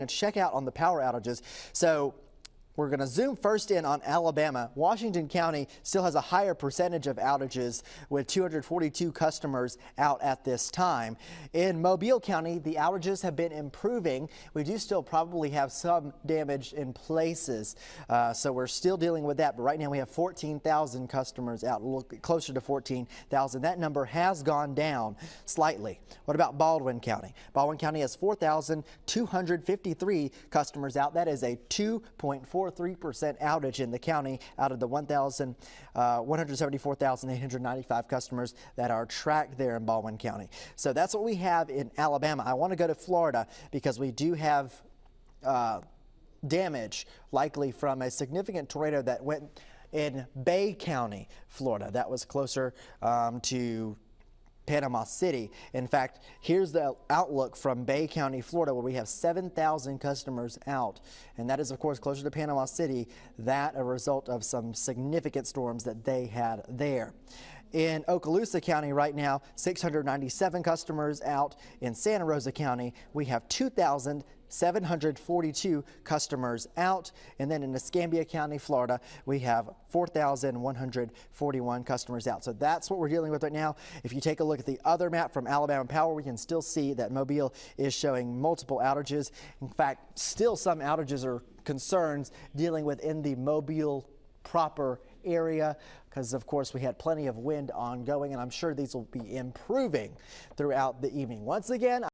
check out on the power outages. So we're going to zoom first in on Alabama. Washington County still has a higher percentage of outages with 242 customers out at this time. In Mobile County, the outages have been improving. We do still probably have some damage in places, so we're still dealing with that. But right now we have 14,000 customers out, closer to 14,000. That number has gone down slightly. What about Baldwin County? Baldwin County has 4,253 customers out. That is a 2.43% outage in the county out of the 174,895 customers that are tracked there in Baldwin County. So that's what we have in Alabama. I want to go to Florida because we do have damage likely from a significant tornado that went in Bay County, Florida. That was closer to Panama City. In fact, here's the outlook from Bay County, Florida, where we have 7,000 customers out. And that is, of course, closer to Panama City. That a result of some significant storms that they had there. In Okaloosa County right now, 697 customers out. In Santa Rosa County, we have 2,742 customers out. And then in Escambia County, Florida, we have 4,141 customers out. So that's what we're dealing with right now. If you take a look at the other map from Alabama Power, we can still see that Mobile is showing multiple outages. In fact, still some outages or concerns dealing with in the Mobile proper area, because of course we had plenty of wind ongoing, and I'm sure these will be improving throughout the evening. Once again,